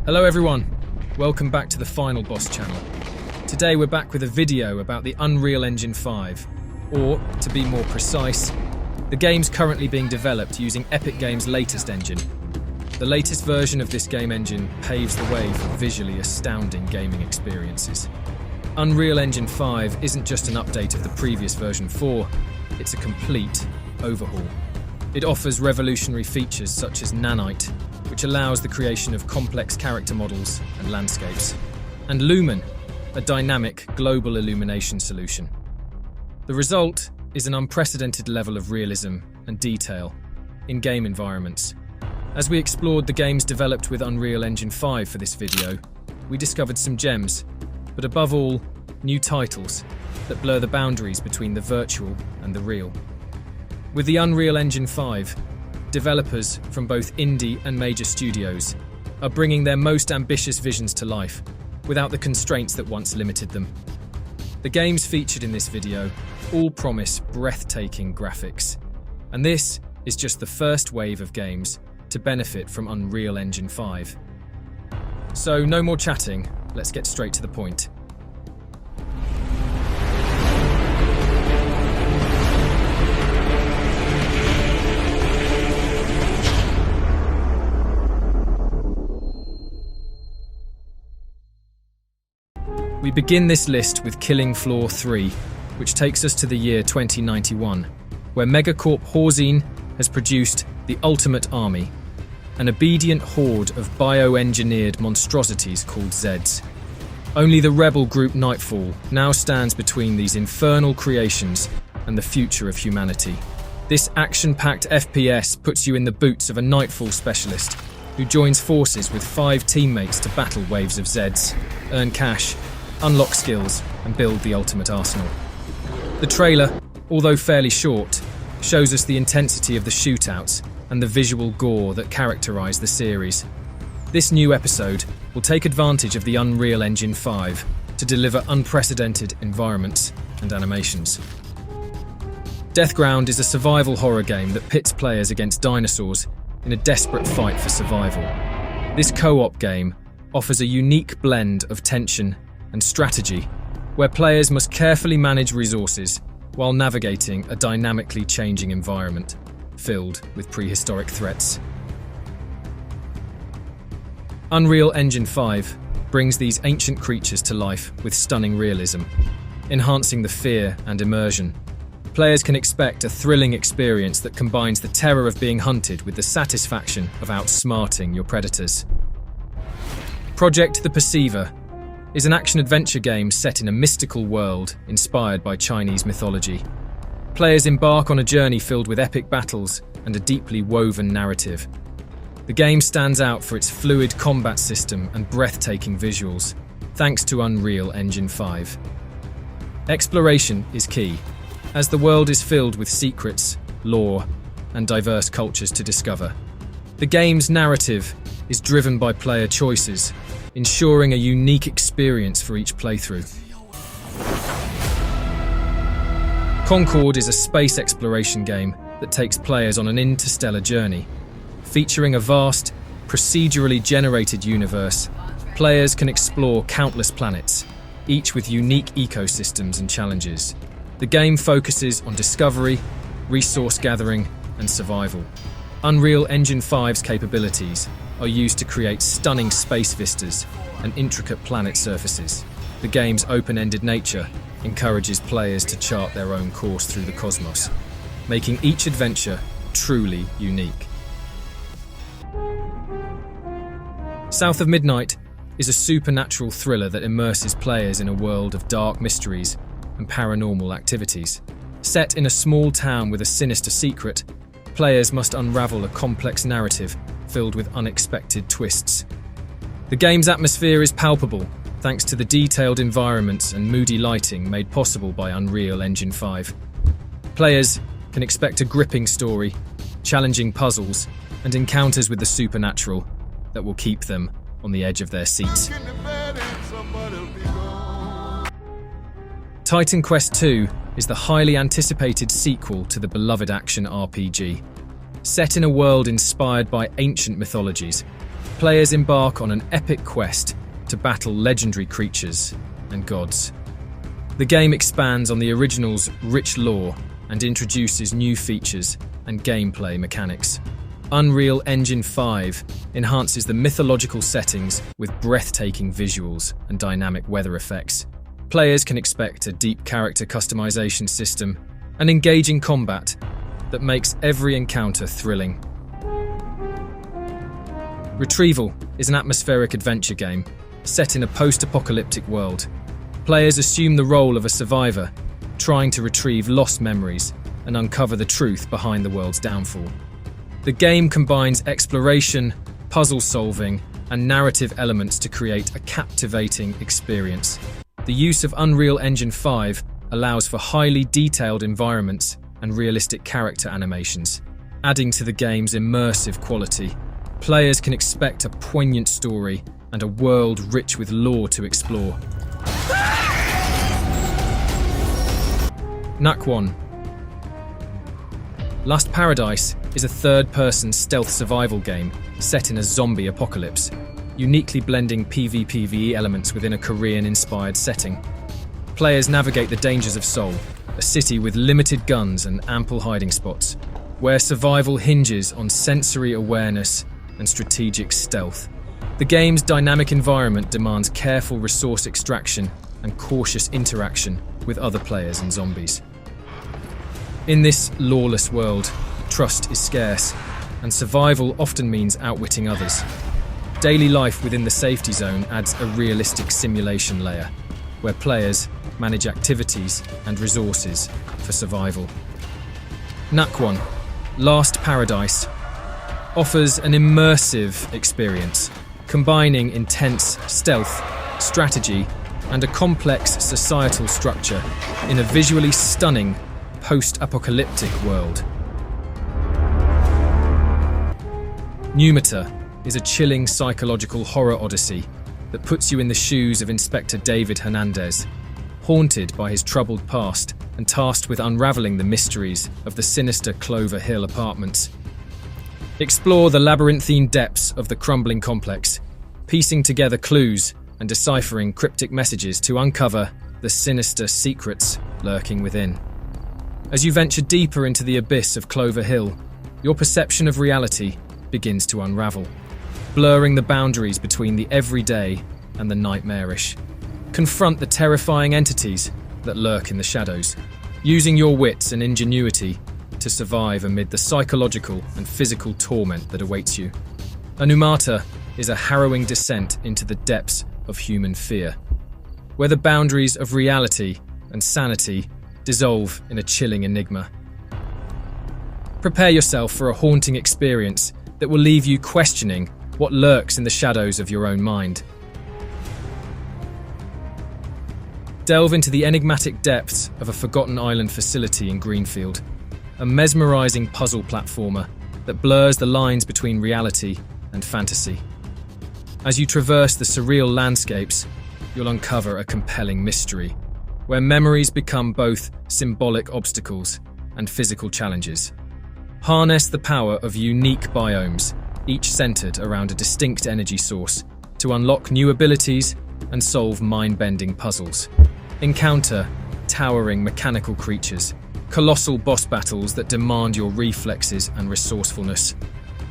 Hello everyone, welcome back to the Final Boss channel. Today we're back with a video about the Unreal Engine 5, or, to be more precise, the game's currently being developed using Epic Games' latest engine. The latest version of this game engine paves the way for visually astounding gaming experiences. Unreal Engine 5 isn't just an update of the previous version 4, it's a complete overhaul. It offers revolutionary features such as Nanite, which allows the creation of complex character models and landscapes, and Lumen, a dynamic global illumination solution. The result is an unprecedented level of realism and detail in game environments. As we explored the games developed with Unreal Engine 5 for this video, we discovered some gems, but above all, new titles that blur the boundaries between the virtual and the real. With the Unreal Engine 5, developers from both indie and major studios are bringing their most ambitious visions to life without the constraints that once limited them. The games featured in this video all promise breathtaking graphics, and this is just the first wave of games to benefit from Unreal Engine 5. So no more chatting, let's get straight to the point. We begin this list with Killing Floor 3, which takes us to the year 2091, where Megacorp Horzine has produced the Ultimate Army, an obedient horde of bioengineered monstrosities called Zeds. Only the rebel group Nightfall now stands between these infernal creations and the future of humanity. This action-packed FPS puts you in the boots of a Nightfall specialist who joins forces with 5 teammates to battle waves of Zeds, earn cash, unlock skills, and build the ultimate arsenal. The trailer, although fairly short, shows us the intensity of the shootouts and the visual gore that characterize the series. This new episode will take advantage of the Unreal Engine 5 to deliver unprecedented environments and animations. Deathground is a survival horror game that pits players against dinosaurs in a desperate fight for survival. This co-op game offers a unique blend of tension and strategy, where players must carefully manage resources while navigating a dynamically changing environment filled with prehistoric threats. Unreal Engine 5 brings these ancient creatures to life with stunning realism, enhancing the fear and immersion. Players can expect a thrilling experience that combines the terror of being hunted with the satisfaction of outsmarting your predators. Project the Perceiver is an action-adventure game set in a mystical world inspired by Chinese mythology. Players embark on a journey filled with epic battles and a deeply woven narrative. The game stands out for its fluid combat system and breathtaking visuals, thanks to Unreal Engine 5. Exploration is key, as the world is filled with secrets, lore, and diverse cultures to discover. The game's narrative is driven by player choices, ensuring a unique experience for each playthrough. Concord is a space exploration game that takes players on an interstellar journey. Featuring a vast, procedurally generated universe, players can explore countless planets, each with unique ecosystems and challenges. The game focuses on discovery, resource gathering, and survival. Unreal Engine 5's capabilities are used to create stunning space vistas and intricate planet surfaces. The game's open-ended nature encourages players to chart their own course through the cosmos, making each adventure truly unique. South of Midnight is a supernatural thriller that immerses players in a world of dark mysteries and paranormal activities. Set in a small town with a sinister secret, players must unravel a complex narrative filled with unexpected twists. The game's atmosphere is palpable, thanks to the detailed environments and moody lighting made possible by Unreal Engine 5. Players can expect a gripping story, challenging puzzles, and encounters with the supernatural that will keep them on the edge of their seats. Titan Quest 2 is the highly anticipated sequel to the beloved action RPG. Set in a world inspired by ancient mythologies, players embark on an epic quest to battle legendary creatures and gods. The game expands on the original's rich lore and introduces new features and gameplay mechanics. Unreal Engine 5 enhances the mythological settings with breathtaking visuals and dynamic weather effects. Players can expect a deep character customization system and engaging combat that makes every encounter thrilling. Retrieval is an atmospheric adventure game set in a post-apocalyptic world. Players assume the role of a survivor, trying to retrieve lost memories and uncover the truth behind the world's downfall. The game combines exploration, puzzle solving, and narrative elements to create a captivating experience. The use of Unreal Engine 5 allows for highly detailed environments and realistic character animations, adding to the game's immersive quality. Players can expect a poignant story and a world rich with lore to explore. Nakwon. Lost Paradise is a third-person stealth survival game set in a zombie apocalypse, uniquely blending PvPvE elements within a Korean-inspired setting. Players navigate the dangers of Seoul, a city with limited guns and ample hiding spots, where survival hinges on sensory awareness and strategic stealth. The game's dynamic environment demands careful resource extraction and cautious interaction with other players and zombies. In this lawless world, trust is scarce, and survival often means outwitting others. Daily life within the safety zone adds a realistic simulation layer, where players manage activities and resources for survival. Nakwon, Lost Paradise, offers an immersive experience, combining intense stealth, strategy, and a complex societal structure in a visually stunning post-apocalyptic world. Pneumata is a chilling psychological horror odyssey that puts you in the shoes of Inspector David Hernandez, haunted by his troubled past and tasked with unraveling the mysteries of the sinister Clover Hill apartments. Explore the labyrinthine depths of the crumbling complex, piecing together clues and deciphering cryptic messages to uncover the sinister secrets lurking within. As you venture deeper into the abyss of Clover Hill, your perception of reality begins to unravel, blurring the boundaries between the everyday and the nightmarish. Confront the terrifying entities that lurk in the shadows, using your wits and ingenuity to survive amid the psychological and physical torment that awaits you. Pneumata is a harrowing descent into the depths of human fear, where the boundaries of reality and sanity dissolve in a chilling enigma. Prepare yourself for a haunting experience that will leave you questioning what lurks in the shadows of your own mind. Delve into the enigmatic depths of a forgotten island facility in Greenfield, a mesmerizing puzzle platformer that blurs the lines between reality and fantasy. As you traverse the surreal landscapes, you'll uncover a compelling mystery, where memories become both symbolic obstacles and physical challenges. Harness the power of unique biomes, each centered around a distinct energy source, to unlock new abilities and solve mind-bending puzzles. Encounter towering mechanical creatures, colossal boss battles that demand your reflexes and resourcefulness.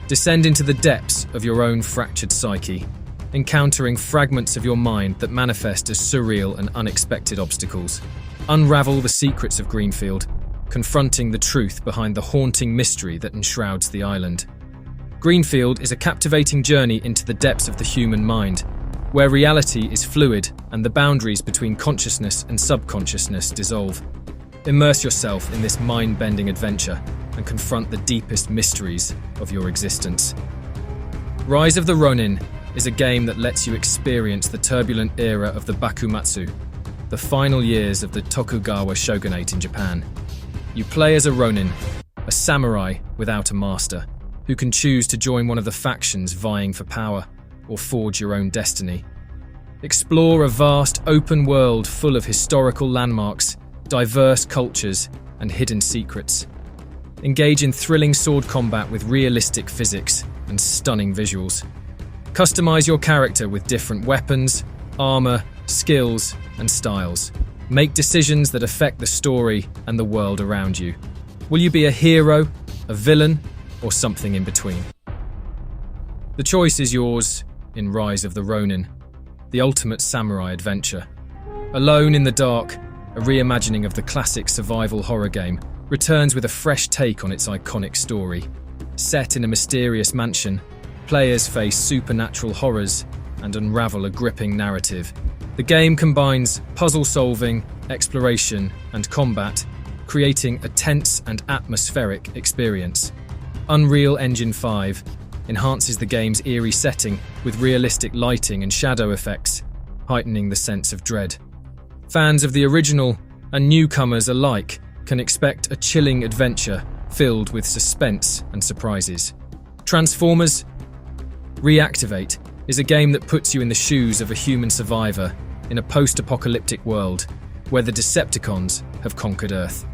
Descend into the depths of your own fractured psyche, encountering fragments of your mind that manifest as surreal and unexpected obstacles. Unravel the secrets of Greenfield, confronting the truth behind the haunting mystery that enshrouds the island. Greenfield is a captivating journey into the depths of the human mind, where reality is fluid and the boundaries between consciousness and subconsciousness dissolve. Immerse yourself in this mind-bending adventure and confront the deepest mysteries of your existence. Rise of the Ronin is a game that lets you experience the turbulent era of the Bakumatsu, the final years of the Tokugawa shogunate in Japan. You play as a Ronin, a samurai without a master, who can choose to join one of the factions vying for power or forge your own destiny. Explore a vast open world full of historical landmarks, diverse cultures, and hidden secrets. Engage in thrilling sword combat with realistic physics and stunning visuals. Customize your character with different weapons, armor, skills, and styles. Make decisions that affect the story and the world around you. Will you be a hero, a villain, or something in between? The choice is yours in Rise of the Ronin, the ultimate samurai adventure. Alone in the Dark, a reimagining of the classic survival horror game, returns with a fresh take on its iconic story. Set in a mysterious mansion, players face supernatural horrors and unravel a gripping narrative. The game combines puzzle-solving, exploration, and combat, creating a tense and atmospheric experience. Unreal Engine 5 enhances the game's eerie setting with realistic lighting and shadow effects, heightening the sense of dread. Fans of the original and newcomers alike can expect a chilling adventure filled with suspense and surprises. Transformers: Reactivate is a game that puts you in the shoes of a human survivor in a post-apocalyptic world where the Decepticons have conquered Earth.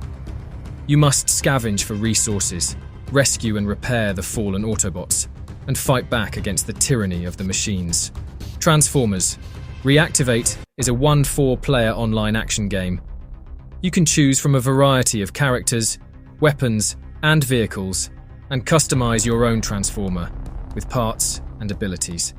You must scavenge for resources, rescue and repair the fallen Autobots, and fight back against the tyranny of the machines. Transformers: Reactivate is a 1-4-player online action game. You can choose from a variety of characters, weapons, and vehicles, and customize your own Transformer with parts and abilities.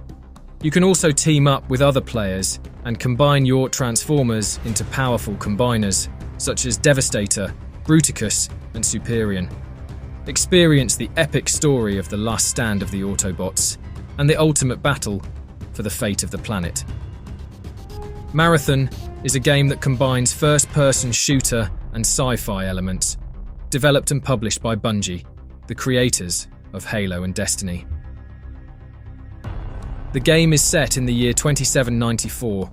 You can also team up with other players and combine your Transformers into powerful combiners such as Devastator, Bruticus, and Superion. Experience the epic story of the last stand of the Autobots and the ultimate battle for the fate of the planet. Marathon is a game that combines first-person shooter and sci-fi elements, developed and published by Bungie, the creators of Halo and Destiny. The game is set in the year 2794,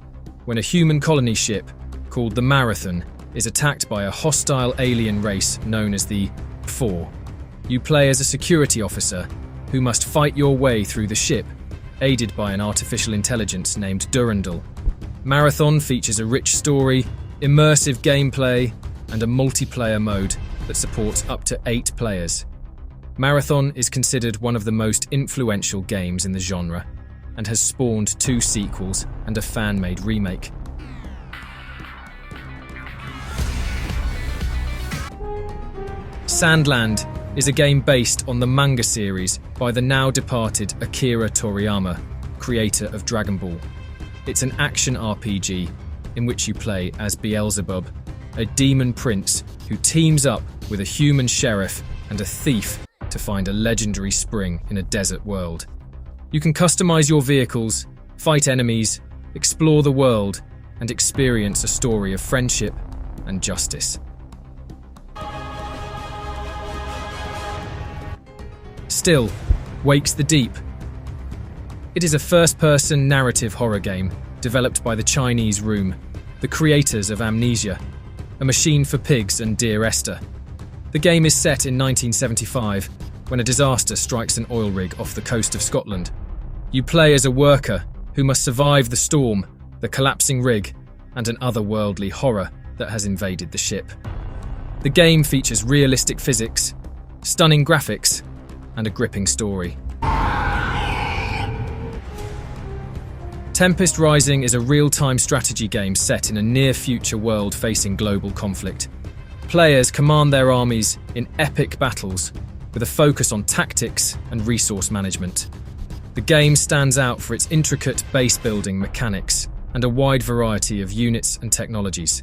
when a human colony ship called the Marathon is attacked by a hostile alien race known as the Four. You play as a security officer who must fight your way through the ship, aided by an artificial intelligence named Durandal. Marathon features a rich story, immersive gameplay, and a multiplayer mode that supports up to 8 players. Marathon is considered one of the most influential games in the genre, and has spawned 2 sequels and a fan-made remake. Sandland is a game based on the manga series by the now-departed Akira Toriyama, creator of Dragon Ball. It's an action RPG in which you play as Beelzebub, a demon prince who teams up with a human sheriff and a thief to find a legendary spring in a desert world. You can customize your vehicles, fight enemies, explore the world, and experience a story of friendship and justice. Still wakes the deep. It is a first-person narrative horror game developed by the Chinese Room, the creators of Amnesia, A Machine for Pigs and Dear Esther. The game is set in 1975 when a disaster strikes an oil rig off the coast of Scotland. You play as a worker who must survive the storm, the collapsing rig, and an otherworldly horror that has invaded the ship. The game features realistic physics, stunning graphics, and a gripping story. Tempest Rising is a real-time strategy game set in a near-future world facing global conflict. Players command their armies in epic battles with a focus on tactics and resource management. The game stands out for its intricate base-building mechanics and a wide variety of units and technologies.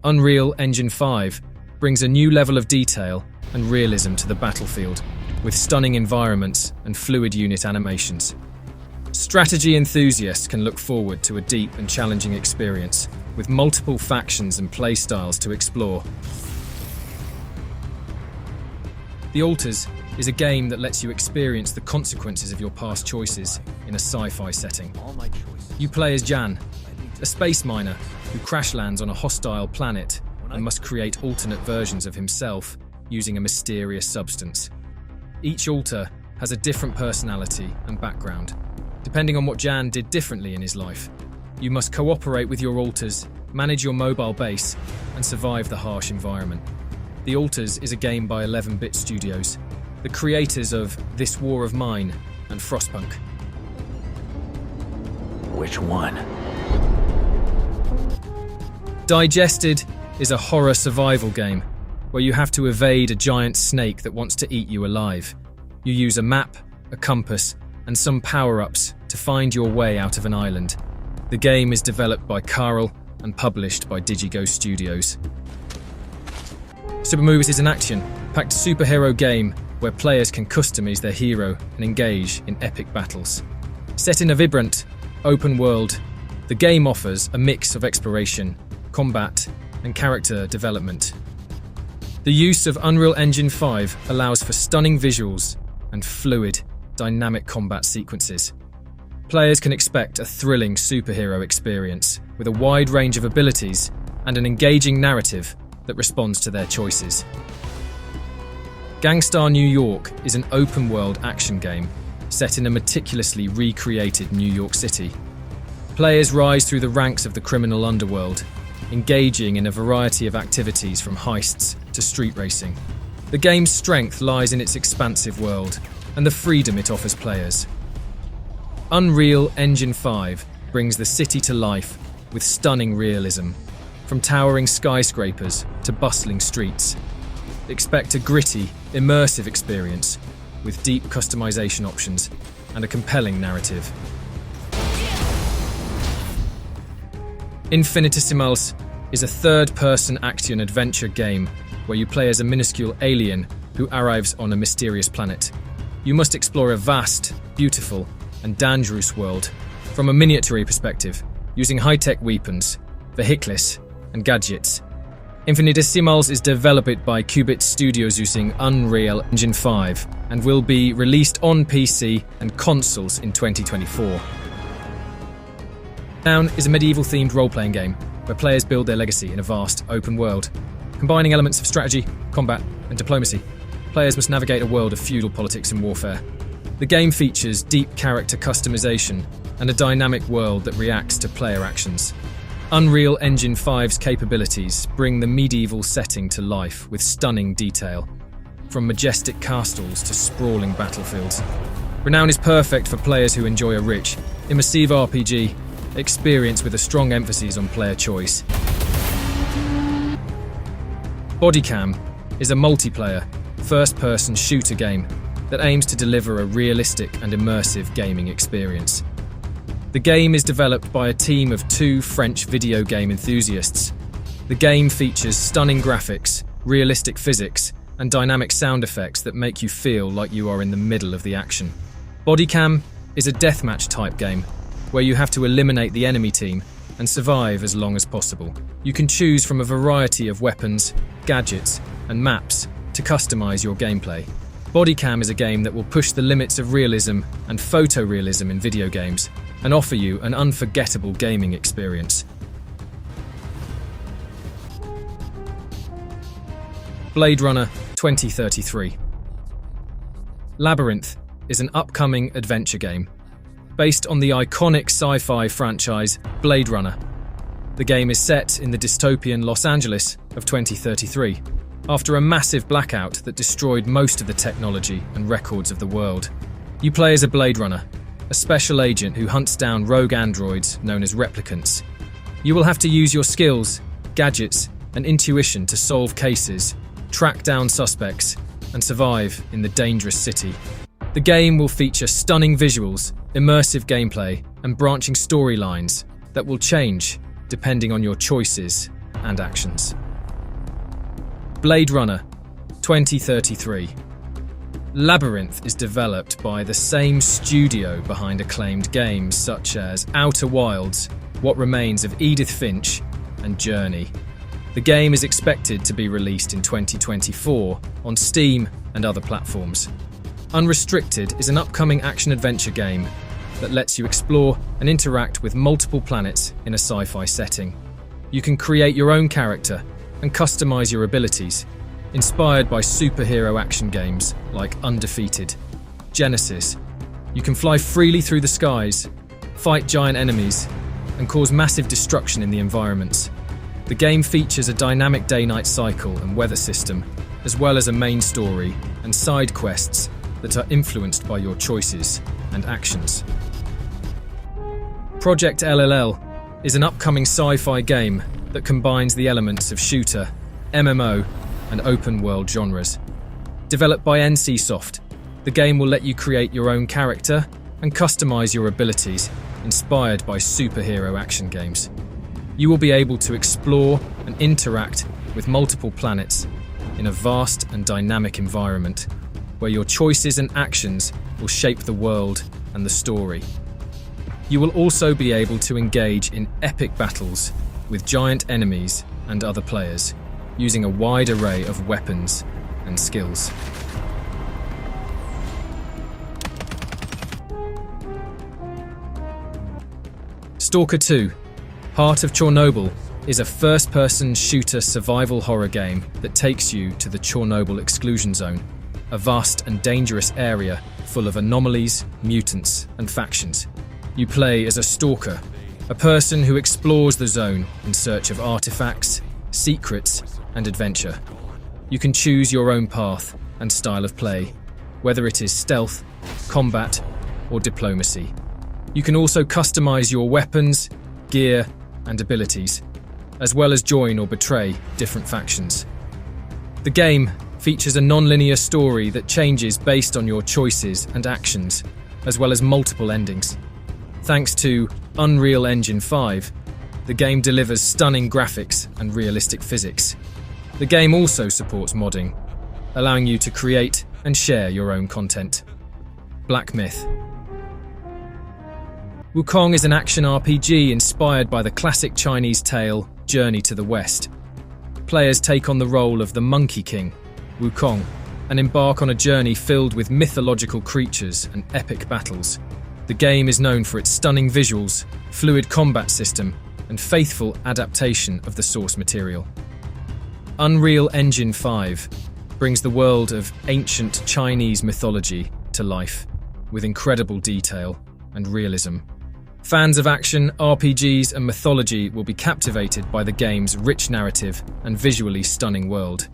Unreal Engine 5 brings a new level of detail and realism to the battlefield, with stunning environments and fluid unit animations. Strategy enthusiasts can look forward to a deep and challenging experience, with multiple factions and playstyles to explore. The Alters is a game that lets you experience the consequences of your past choices in a sci-fi setting. You play as Jan, a space miner who crash lands on a hostile planet and must create alternate versions of himself using a mysterious substance. Each alter has a different personality and background, depending on what Jan did differently in his life. You must cooperate with your alters, manage your mobile base, and survive the harsh environment. The Alters is a game by 11-Bit Studios, the creators of This War of Mine and Frostpunk. which one. Digested is a horror survival game where you have to evade a giant snake that wants to eat you alive. You use a map, a compass, and some power-ups to find your way out of an island. The game is developed by S.T.A.L.K.E.R and published by Digigo Studios. Supermoves is an action-packed superhero game where players can customize their hero and engage in epic battles. Set in a vibrant, open world, the game offers a mix of exploration, combat, and character development. The use of Unreal Engine 5 allows for stunning visuals and fluid, dynamic combat sequences. Players can expect a thrilling superhero experience with a wide range of abilities and an engaging narrative that responds to their choices. Gangstar New York is an open-world action game set in a meticulously recreated New York City. Players rise through the ranks of the criminal underworld, engaging in a variety of activities from heists to street racing. The game's strength lies in its expansive world and the freedom it offers players. Unreal Engine 5 brings the city to life with stunning realism, from towering skyscrapers to bustling streets. Expect a gritty, immersive experience with deep customization options and a compelling narrative. Infinitesimals is a third-person action-adventure game where you play as a minuscule alien who arrives on a mysterious planet. You must explore a vast, beautiful, and dangerous world from a miniature perspective, using high-tech weapons, vehicles, and gadgets. Infinitesimals is developed by Qubit Studios using Unreal Engine 5 and will be released on PC and consoles in 2024. Renown is a medieval-themed role-playing game where players build their legacy in a vast, open world. Combining elements of strategy, combat, and diplomacy, players must navigate a world of feudal politics and warfare. The game features deep character customization and a dynamic world that reacts to player actions. Unreal Engine 5's capabilities bring the medieval setting to life with stunning detail, from majestic castles to sprawling battlefields. Renown is perfect for players who enjoy a rich, immersive RPG experience with a strong emphasis on player choice. Bodycam is a multiplayer, first-person shooter game that aims to deliver a realistic and immersive gaming experience. The game is developed by a team of 2 French video game enthusiasts. The game features stunning graphics, realistic physics, and dynamic sound effects that make you feel like you are in the middle of the action. Bodycam is a deathmatch-type game where you have to eliminate the enemy team and survive as long as possible. You can choose from a variety of weapons, gadgets, and maps to customize your gameplay. Bodycam is a game that will push the limits of realism and photorealism in video games and offer you an unforgettable gaming experience. Blade Runner 2033. Labyrinth is an upcoming adventure game based on the iconic sci-fi franchise Blade Runner. The game is set in the dystopian Los Angeles of 2033, after a massive blackout that destroyed most of the technology and records of the world. You play as a Blade Runner, a special agent who hunts down rogue androids known as replicants. You will have to use your skills, gadgets, and intuition to solve cases, track down suspects, and survive in the dangerous city. The game will feature stunning visuals, immersive gameplay, and branching storylines that will change depending on your choices and actions. Blade Runner 2033. Labyrinth is developed by the same studio behind acclaimed games such as Outer Wilds, What Remains of Edith Finch, and Journey. The game is expected to be released in 2024 on Steam and other platforms. Unrestricted is an upcoming action-adventure game that lets you explore and interact with multiple planets in a sci-fi setting. You can create your own character and customize your abilities, inspired by superhero action games like Undefeated. Genesis. You can fly freely through the skies, fight giant enemies, and cause massive destruction in the environments. The game features a dynamic day-night cycle and weather system, as well as a main story and side quests that are influenced by your choices and actions. Project LLL is an upcoming sci-fi game that combines the elements of shooter, MMO, and open-world genres. Developed by NCSoft, the game will let you create your own character and customize your abilities, inspired by superhero action games. You will be able to explore and interact with multiple planets in a vast and dynamic environment, where your choices and actions will shape the world and the story. You will also be able to engage in epic battles with giant enemies and other players, using a wide array of weapons and skills. S.T.A.L.K.E.R 2: Heart of Chornobyl is a first-person shooter survival horror game that takes you to the Chornobyl exclusion zone, a vast and dangerous area full of anomalies, mutants, and factions. You play as a stalker, a person who explores the zone in search of artifacts, secrets, and adventure. You can choose your own path and style of play, whether it is stealth, combat, or diplomacy. You can also customize your weapons, gear, and abilities, as well as join or betray different factions. The game features a non-linear story that changes based on your choices and actions, as well as multiple endings. Thanks to Unreal Engine 5, the game delivers stunning graphics and realistic physics. The game also supports modding, allowing you to create and share your own content. Black Myth. Wukong is an action RPG inspired by the classic Chinese tale Journey to the West. Players take on the role of the Monkey King, Wukong, and embark on a journey filled with mythological creatures and epic battles. The game is known for its stunning visuals, fluid combat system, and faithful adaptation of the source material. Unreal Engine 5 brings the world of ancient Chinese mythology to life, with incredible detail and realism. Fans of action, RPGs, and mythology will be captivated by the game's rich narrative and visually stunning world.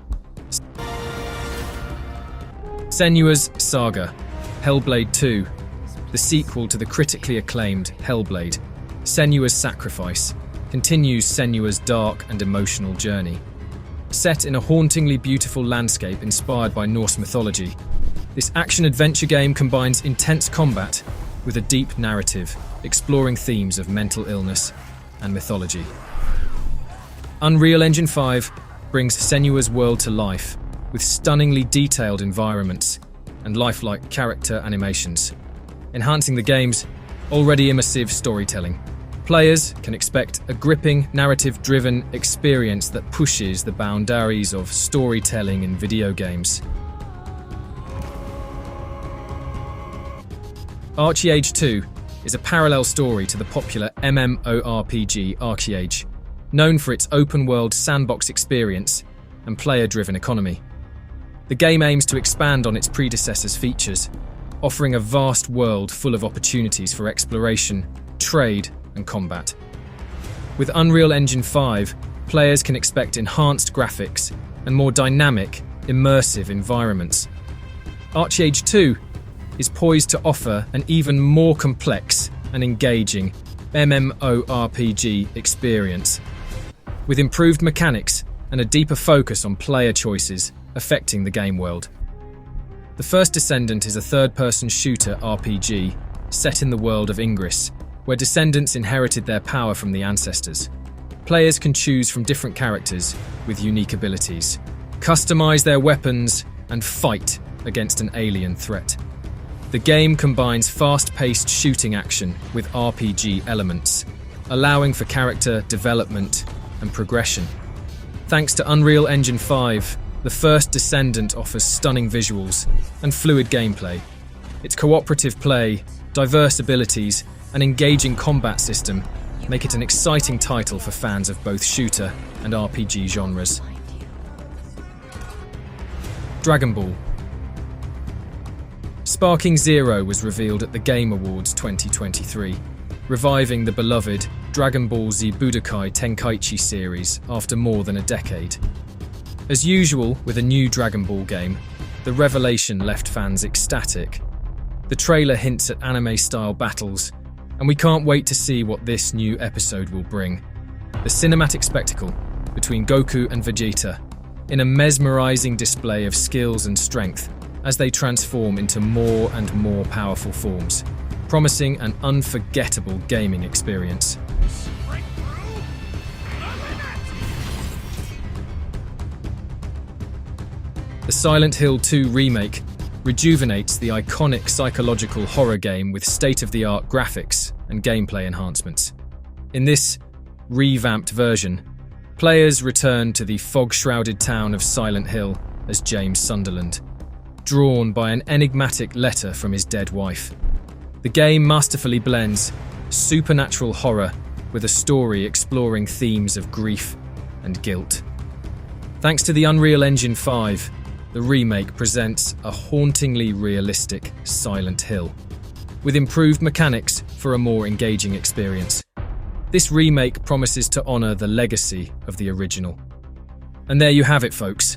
Senua's Saga, Hellblade 2, the sequel to the critically acclaimed Hellblade, Senua's Sacrifice, continues Senua's dark and emotional journey. Set in a hauntingly beautiful landscape inspired by Norse mythology, this action-adventure game combines intense combat with a deep narrative, exploring themes of mental illness and mythology. Unreal Engine 5 brings Senua's world to life with stunningly detailed environments and lifelike character animations, enhancing the game's already immersive storytelling. Players can expect a gripping, narrative-driven experience that pushes the boundaries of storytelling in video games. Archeage 2 is a parallel story to the popular MMORPG Archeage, known for its open-world sandbox experience and player-driven economy. The game aims to expand on its predecessor's features, offering a vast world full of opportunities for exploration, trade, and combat. With Unreal Engine 5, players can expect enhanced graphics and more dynamic, immersive environments. Archeage 2 is poised to offer an even more complex and engaging MMORPG experience, with improved mechanics and a deeper focus on player choices affecting the game world. The First Descendant is a third-person shooter RPG set in the world of Ingress, where descendants inherited their power from the ancestors. Players can choose from different characters with unique abilities, customize their weapons, and fight against an alien threat. The game combines fast-paced shooting action with RPG elements, allowing for character development and progression. Thanks to Unreal Engine 5, the First Descendant offers stunning visuals and fluid gameplay. Its cooperative play, diverse abilities, and engaging combat system make it an exciting title for fans of both shooter and RPG genres. Dragon Ball. Sparking Zero was revealed at the Game Awards 2023, reviving the beloved Dragon Ball Z Budokai Tenkaichi series after more than a decade. As usual with a new Dragon Ball game, the revelation left fans ecstatic. The trailer hints at anime-style battles, And we can't wait to see what this new episode will bring. The cinematic spectacle between Goku and Vegeta, in a mesmerizing display of skills and strength as they transform into more and more powerful forms, promising an unforgettable gaming experience. The Silent Hill 2 remake rejuvenates the iconic psychological horror game with state-of-the-art graphics and gameplay enhancements. In this revamped version, players return to the fog-shrouded town of Silent Hill as James Sunderland, drawn by an enigmatic letter from his dead wife. The game masterfully blends supernatural horror with a story exploring themes of grief and guilt. Thanks to the Unreal Engine 5, the remake presents a hauntingly realistic Silent Hill, with improved mechanics for a more engaging experience. This remake promises to honor the legacy of the original. And there you have it, folks.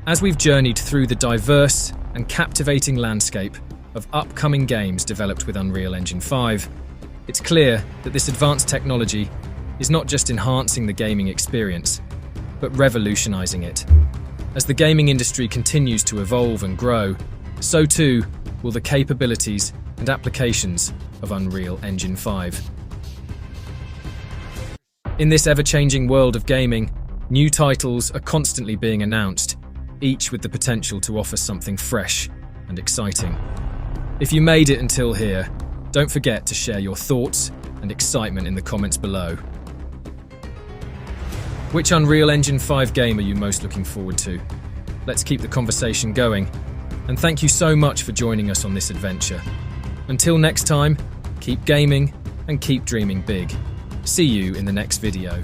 As we've journeyed through the diverse and captivating landscape of upcoming games developed with Unreal Engine 5, it's clear that this advanced technology is not just enhancing the gaming experience, but revolutionizing it. As the gaming industry continues to evolve and grow, so too will the capabilities and applications of Unreal Engine 5. In this ever-changing world of gaming, new titles are constantly being announced, each with the potential to offer something fresh and exciting. If you made it until here, don't forget to share your thoughts and excitement in the comments below. Which Unreal Engine 5 game are you most looking forward to? Let's keep the conversation going, and thank you so much for joining us on this adventure. Until next time, keep gaming and keep dreaming big. See you in the next video.